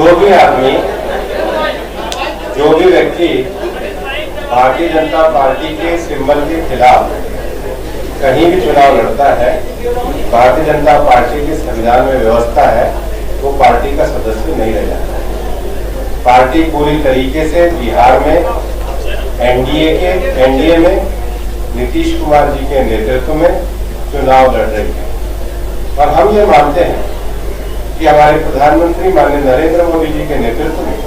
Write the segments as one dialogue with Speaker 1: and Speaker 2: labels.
Speaker 1: जो भी आदमी, जो भी व्यक्ति भारतीय जनता पार्टी के सिंबल के खिलाफ कहीं भी चुनाव लड़ता है, भारतीय जनता पार्टी के संविधान में व्यवस्था है, वो पार्टी का सदस्य नहीं रह जाता। पार्टी पूरी तरीके से बिहार में एनडीए में नीतीश कुमार जी के नेतृत्व में चुनाव लड़ रही है। और हम ये मानते हैं कि हमारे प्रधानमंत्री माननीय नरेंद्र मोदी जी के नेतृत्व में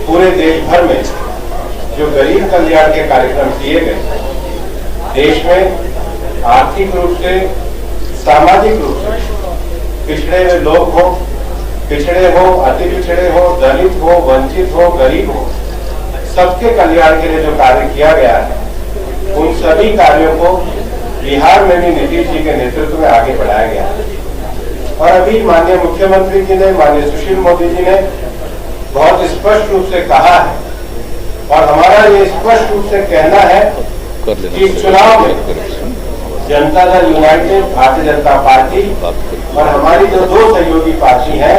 Speaker 1: पूरे देश भर में जो गरीब कल्याण के कार्यक्रम किए गए, देश में आर्थिक रूप से, सामाजिक रूप से पिछड़े हुए लोग हो, पिछड़े हो, अति पिछड़े हो, दलित हो, वंचित हो, गरीब हो, सबके कल्याण के लिए जो कार्य किया गया है, उन सभी कार्यों को बिहार में भी नीतीश जी के नेतृत्व में आगे बढ़ाया गया है। और अभी माननीय मुख्यमंत्री जी ने, माननीय सुशील मोदी जी ने बहुत स्पष्ट रूप से कहा है, और हमारा ये स्पष्ट रूप से कहना है कि चुनाव में जनता दल यूनाइटेड, भारतीय जनता पार्टी और हमारी जो दो सहयोगी पार्टी है,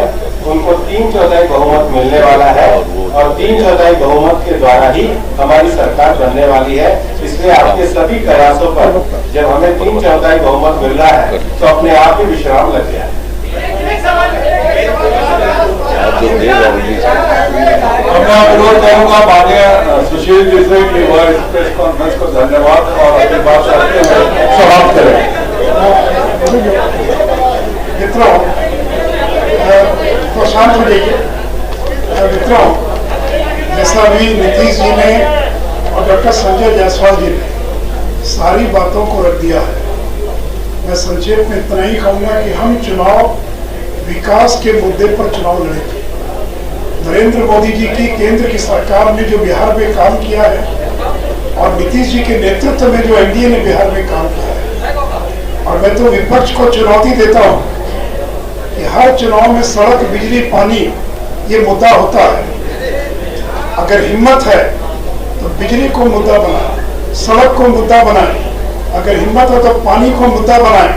Speaker 1: उनको 3/4 बहुमत मिलने वाला है, और 3/4 बहुमत के द्वारा ही हमारी सरकार बनने वाली है। इसलिए आपके सभी प्रयासों पर जब हमें 3/4 बहुमत मिल रहा है, तो अपने आप ही विश्राम लग गया है।
Speaker 2: मैं अनुरोध करूंगा माननीय सुशील जी से कि वह इस प्रेस कॉन्फ्रेंस को धन्यवाद और अपनी बात करते हुए समाप्त करें।
Speaker 3: मित्रों, तो शांत हो जाइए। मित्रों, जैसा भी नीतीश जी ने और डॉक्टर संजय जायसवाल जी ने सारी बातों को रख दिया है, मैं संक्षेप में इतना ही कहूँगा कि हम चुनाव विकास के मुद्दे पर चुनाव लड़ेंगे। नरेंद्र मोदी जी की केंद्र की सरकार ने जो बिहार में काम किया है और नीतीश जी के नेतृत्व में जो एनडीए ने बिहार में काम किया है, और मैं तो विपक्ष को चुनौती देता हूँ कि हर चुनाव में सड़क, बिजली, पानी ये मुद्दा होता है। अगर हिम्मत है तो बिजली को मुद्दा बनाए, सड़क को मुद्दा बनाए, अगर हिम्मत है तो पानी को मुद्दा बनाए,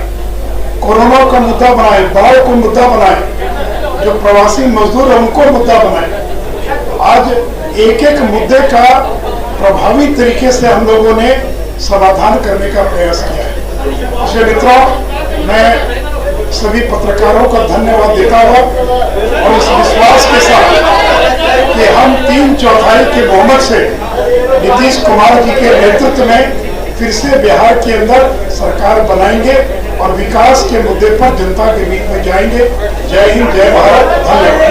Speaker 3: कोरोना का मुद्दा बनाए, बाढ़ को मुद्दा बनाए, जो प्रवासी मजदूर है उनको मुद्दा बनाए। आज एक एक मुद्दे का प्रभावी तरीके से हम लोगों ने समाधान करने का प्रयास किया है। इसलिए मित्रों, मैं सभी पत्रकारों का धन्यवाद देता हूँ और इस विश्वास के साथ कि हम 3/4 के बहुमत से नीतीश कुमार जी के नेतृत्व में फिर से बिहार के अंदर सरकार बनाएंगे और विकास के मुद्दे पर जनता के बीच में जाएंगे। जय हिंद, जय भारत, धन्यवाद।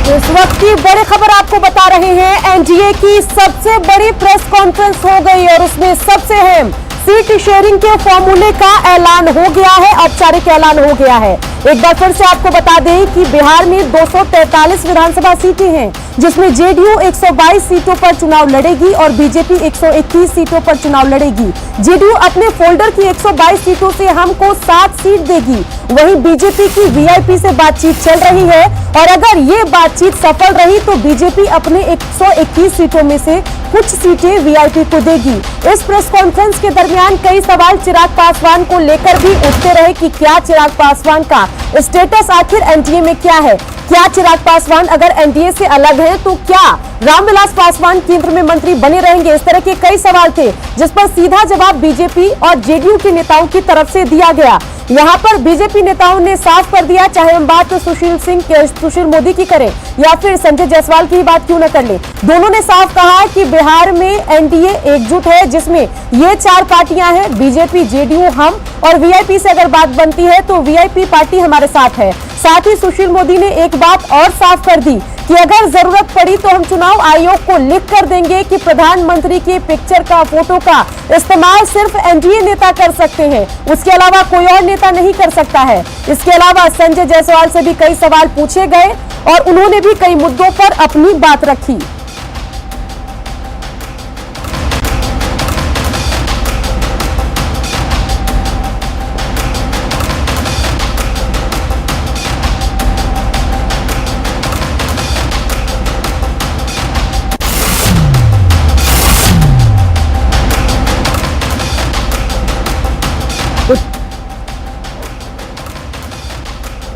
Speaker 4: इस वक्त की बड़ी खबर आपको बता रहे हैं, एनडीए की सबसे बड़ी प्रेस कॉन्फ्रेंस हो गई और उसमें सबसे अहम सीट शेयरिंग के फॉर्मूले का ऐलान हो गया है, औपचारिक ऐलान हो गया है। एक बार फिर से आपको बता दें कि बिहार में 243 विधानसभा सीटें हैं, जिसमें जेडीयू 122 सीटों पर चुनाव लड़ेगी और बीजेपी 121 सीटों पर चुनाव लड़ेगी। जेडीयू अपने फोल्डर की 122 सीटों से हमको 7 सीट देगी, वहीं बीजेपी की वीआईपी से बातचीत चल रही है और अगर ये बातचीत सफल रही तो बीजेपी अपने 121 सीटों में से कुछ सीटें वीआईपी को देगी। इस प्रेस कॉन्फ्रेंस के दरमियान कई सवाल चिराग पासवान को लेकर भी उठते रहे कि क्या चिराग पासवान का स्टेटस आखिर एनडीए में क्या है, क्या चिराग पासवान अगर एनडीए से अलग है तो क्या रामविलास पासवान केंद्र में मंत्री बने रहेंगे। इस तरह के कई सवाल थे जिस पर सीधा जवाब बीजेपी और जेडीयू के नेताओं की तरफ से दिया गया। यहाँ पर बीजेपी नेताओं ने साफ कर दिया, चाहे हम बात सुशील मोदी की करें या फिर संजय जायसवाल की बात क्यों न कर ले, दोनों ने साफ कहा कि बिहार में एनडीए एकजुट है, जिसमें ये 4 पार्टियां हैं, बीजेपी, जेडीयू, हम और वीआईपी से अगर बात बनती है तो वीआईपी पार्टी हमारे साथ है। साथ ही सुशील मोदी ने एक बात और साफ कर दी कि अगर जरूरत पड़ी तो हम चुनाव आयोग को लिख कर देंगे कि प्रधानमंत्री के पिक्चर का, फोटो का इस्तेमाल सिर्फ एनडीए नेता कर सकते हैं, उसके अलावा कोई और नेता नहीं कर सकता है। इसके अलावा संजय जायसवाल से भी कई सवाल पूछे गए और उन्होंने भी कई मुद्दों पर अपनी बात रखी।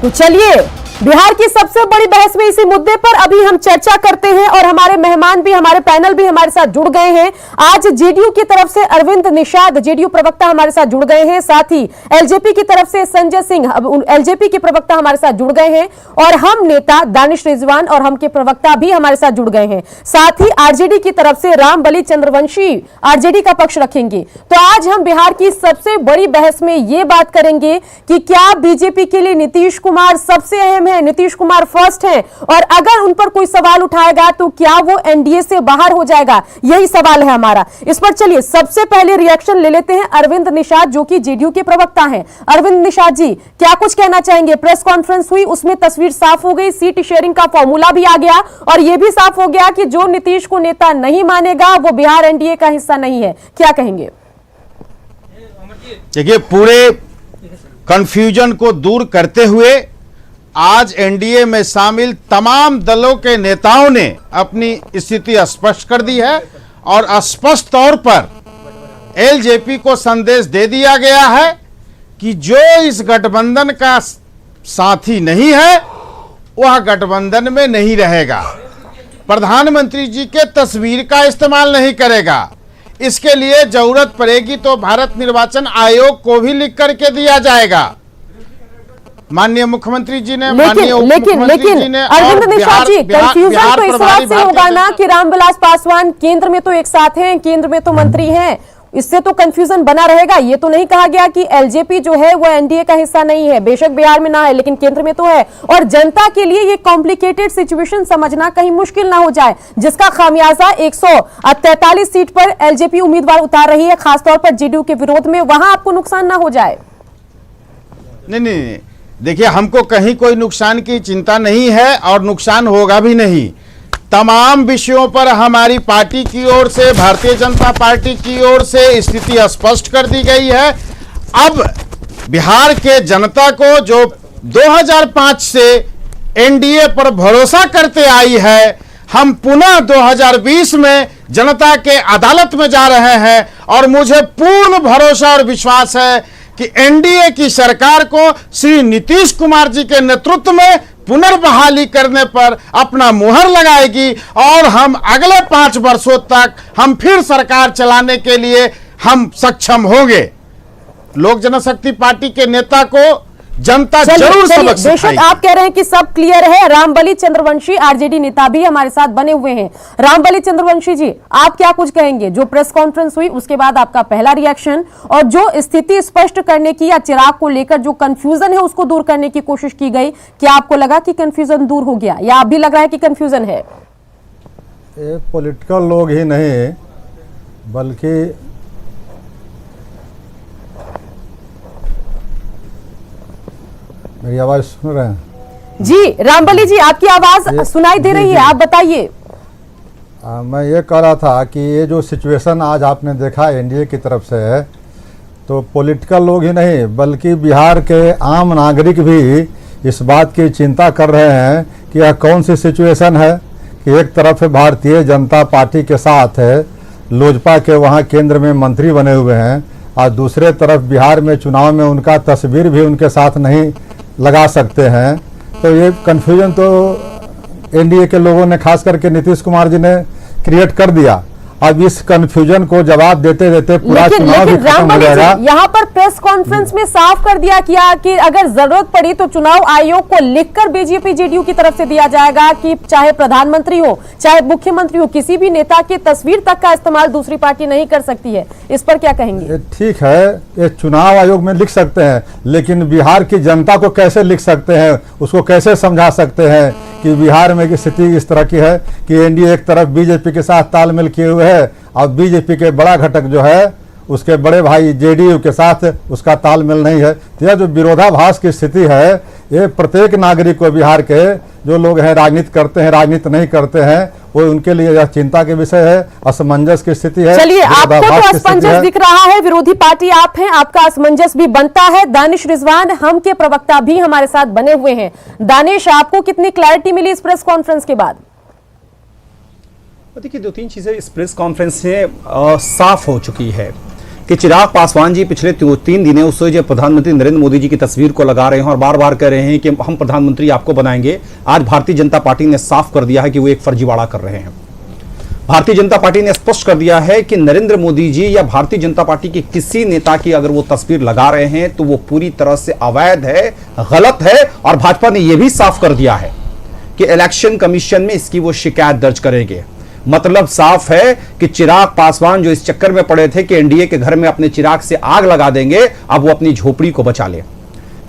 Speaker 4: तो चलिए बिहार की सबसे बड़ी बहस में इसी मुद्दे पर अभी हम चर्चा करते हैं और हमारे मेहमान भी, हमारे पैनल भी हमारे साथ जुड़ गए हैं। आज जेडीयू की तरफ से अरविंद निषाद, जेडीयू प्रवक्ता हमारे साथ जुड़ गए हैं, साथ ही एलजेपी की तरफ से संजय सिंह, एलजेपी के प्रवक्ता हमारे साथ जुड़ गए हैं, और हम नेता दानिश रिजवान और हम के प्रवक्ता भी हमारे साथ जुड़ गए हैं। साथ ही आरजेडी की तरफ से रामबली चंद्रवंशी आरजेडी का पक्ष रखेंगे। तो आज हम बिहार की सबसे बड़ी बहस में ये बात करेंगे कि क्या बीजेपी के लिए नीतीश कुमार सबसे अहम है, नीतीश कुमार फर्स्ट हैं, और अगर उन पर कोई सवाल उठाएगा तो क्या वो एनडीए से बाहर हो जाएगा, यही सवाल है हमारा। इस पर चलिए सबसे पहले रिएक्शन ले लेते हैं अरविंद निषाद, जो कि जेडीयू के प्रवक्ता हैं। अरविंद निषाद जी, क्या कुछ कहना चाहेंगे? प्रेस कॉन्फ्रेंस हुई, उसमें तस्वीर साफ हो गई, सीट शेयरिंग का फॉर्मूला भी आ गया और यह भी साफ हो गया कि जो नीतीश को नेता नहीं मानेगा वो बिहार एनडीए का हिस्सा नहीं है। क्या कहेंगे?
Speaker 5: देखिए, पूरे कंफ्यूजन को दूर करते हुए आज एनडीए में शामिल तमाम दलों के नेताओं ने अपनी स्थिति स्पष्ट कर दी है और स्पष्ट तौर पर एलजेपी को संदेश दे दिया गया है कि जो इस गठबंधन का साथी नहीं है वह गठबंधन में नहीं रहेगा, प्रधानमंत्री जी के तस्वीर का इस्तेमाल नहीं करेगा। इसके लिए जरूरत पड़ेगी तो भारत निर्वाचन आयोग को भी लिख करके दिया जाएगा। माननीय मुख्यमंत्री जी ने,
Speaker 4: लेकिन अरविंद निषाद जी, कंफ्यूजन तो इस बात से होगा ना कि रामविलास पासवान केंद्र में तो एक साथ हैं, केंद्र में तो मंत्री हैं, इससे तो कंफ्यूजन बना रहेगा। ये तो नहीं कहा गया कि एलजेपी जो है वो एनडीए का हिस्सा नहीं है, बेशक बिहार में ना है लेकिन केंद्र में तो है, और जनता के लिए ये कॉम्प्लिकेटेड सिचुएशन समझना कहीं मुश्किल ना हो जाए, जिसका खामियाजा 143 सीट पर एलजेपी उम्मीदवार उतार रही है, खासतौर पर जेडीयू के विरोध में, वहां आपको नुकसान ना हो जाए।
Speaker 5: नहीं, देखिए, हमको कहीं कोई नुकसान की चिंता नहीं है और नुकसान होगा भी नहीं। तमाम विषयों पर हमारी पार्टी की ओर से, भारतीय जनता पार्टी की ओर से स्थिति स्पष्ट कर दी गई है। अब बिहार के जनता को जो 2005 से एनडीए पर भरोसा करते आई है, हम पुनः 2020 में जनता के अदालत में जा रहे हैं और मुझे पूर्ण भरोसा और विश्वास है कि एनडीए की सरकार को श्री नीतीश कुमार जी के नेतृत्व में पुनर्बहाली करने पर अपना मुहर लगाएगी और हम अगले 5 वर्षों तक हम फिर सरकार चलाने के लिए हम सक्षम होंगे। लोक जनशक्ति पार्टी के नेता को जनता जरूर सबक सिखाएगी।
Speaker 4: बेशक आप कह रहे हैं कि सब क्लियर है। रामबली चंद्रवंशी आरजेडी नेता भी हमारे साथ बने हुए हैं। रामबली चंद्रवंशी जी, आप क्या कुछ कहेंगे? जो प्रेस कॉन्फ्रेंस हुई उसके बाद आपका पहला रिएक्शन, और जो स्थिति स्पष्ट करने की या चिराग को लेकर जो कंफ्यूजन है उसको दूर करने की कोशिश की गई, क्या आपको लगा कि कंफ्यूजन दूर हो गया या आप भी लग रहा है कि कंफ्यूजन है?
Speaker 6: ये पॉलिटिकल लोग ही नहीं बल्कि मेरी आवाज सुन रहे हैं?
Speaker 4: जी रामबली जी, आपकी आवाज सुनाई दे रही है, आप बताइए।
Speaker 6: मैं ये कह रहा था कि ये जो सिचुएशन आज आपने देखा एनडीए की तरफ से है, तो पॉलिटिकल लोग ही नहीं बल्कि बिहार के आम नागरिक भी इस बात की चिंता कर रहे हैं कि यह कौन सी सिचुएशन है कि एक तरफ भारतीय जनता पार्टी के साथ है, लोजपा के वहाँ केंद्र में मंत्री बने हुए हैं, और दूसरे तरफ बिहार में चुनाव में उनका तस्वीर भी उनके साथ नहीं लगा सकते हैं। तो ये कन्फ्यूजन तो एनडीए के लोगों ने, खास करके नीतीश कुमार जी ने क्रिएट कर दिया। अब इस कंफ्यूजन को जवाब देते देते पूरा चुनाव भी खत्म हो जाएगा।
Speaker 4: यहाँ पर प्रेस कॉन्फ्रेंस में साफ कर दिया गया कि अगर जरूरत पड़ी तो चुनाव आयोग को लिखकर बीजेपी जेडीयू की तरफ से दिया जाएगा कि चाहे प्रधानमंत्री हो चाहे मुख्यमंत्री हो, किसी भी नेता की तस्वीर तक का इस्तेमाल दूसरी पार्टी नहीं कर सकती है। इस पर क्या कहेंगे?
Speaker 6: ठीक है, ये चुनाव आयोग में लिख सकते हैं, लेकिन बिहार की जनता को कैसे लिख सकते हैं, उसको कैसे समझा सकते हैं कि बिहार में की स्थिति इस तरह की है कि एनडीए एक तरफ बीजेपी के साथ तालमेल किए हुए है और बीजेपी के बड़ा घटक जो है उसके बड़े भाई जेडीयू के साथ उसका तालमेल नहीं है। तो यह जो विरोधाभास की स्थिति है, ये प्रत्येक नागरिक को, बिहार के जो लोग हैं राजनीति करते हैं राजनीति नहीं करते हैं, वो उनके लिए यह चिंता के विषय है, असमंजस की स्थिति है।
Speaker 4: चलिए, आपको तो असमंजस दिख रहा है, विरोधी पार्टी आप हैं, आपका असमंजस भी बनता है। दानिश रिजवान, हम के प्रवक्ता भी हमारे साथ बने हुए हैं। दानिश, आपको कितनी क्लैरिटी मिली इस प्रेस कॉन्फ्रेंस के बाद?
Speaker 7: देखिए, 2-3 चीजें इस प्रेस कॉन्फ्रेंस से साफ हो चुकी है कि चिराग पासवान जी पिछले 3 दिनों से जो प्रधानमंत्री नरेंद्र मोदी जी की तस्वीर को लगा रहे हैं और बार बार कह रहे हैं कि हम प्रधानमंत्री आपको बनाएंगे। आज भारतीय जनता पार्टी ने साफ कर दिया है कि वो एक फर्जीवाड़ा कर रहे हैं। भारतीय जनता पार्टी ने स्पष्ट कर दिया है कि नरेंद्र मोदी जी या भारतीय जनता पार्टी के किसी नेता की अगर वो तस्वीर लगा रहे हैं तो वो पूरी तरह से अवैध है, गलत है। और भाजपा ने यह भी साफ कर दिया है कि इलेक्शन कमीशन में इसकी वो शिकायत दर्ज करेंगे। मतलब साफ है कि चिराग पासवान जो इस चक्कर में पड़े थे कि एनडीए के घर में अपने चिराग से आग लगा देंगे, अब वो अपनी झोपड़ी को बचा ले।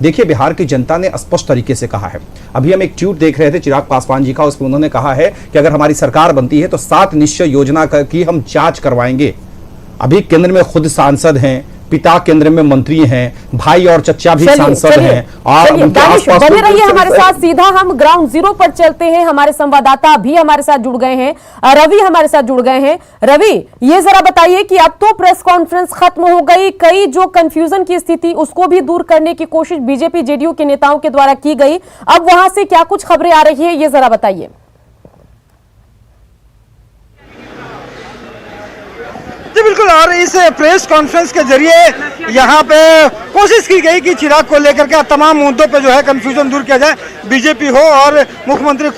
Speaker 7: देखिए, बिहार की जनता ने स्पष्ट तरीके से कहा है। अभी हम एक ट्वीट देख रहे थे चिराग पासवान जी का, उसमें उन्होंने कहा है कि अगर हमारी सरकार बनती है तो 7 निश्चय योजना की हम जांच करवाएंगे। अभी केंद्र में खुद सांसद हैं, पिता केंद्र में मंत्री हैं, भाई और चचा भी सांसद हैं। और
Speaker 4: बने रहिए हमारे साथ, सीधा हम ग्राउंड जीरो पर चलते हैं। हमारे संवाददाता भी हमारे साथ जुड़ गए हैं, रवि हमारे साथ जुड़ गए हैं। रवि, ये जरा बताइए कि अब तो प्रेस कॉन्फ्रेंस खत्म हो गई, कई जो कंफ्यूजन की स्थिति उसको भी दूर करने की कोशिश बीजेपी जेडीयू के नेताओं के द्वारा की गई, अब वहां से क्या कुछ खबरें आ रही है, ये जरा बताइए।
Speaker 8: जी बिल्कुल, और इस प्रेस कॉन्फ्रेंस के जरिए यहाँ पे कोशिश की गई कि चिराग को लेकर के तमाम मुद्दों पे जो है कंफ्यूजन दूर किया जाए। बीजेपी हो और मुख्यमंत्री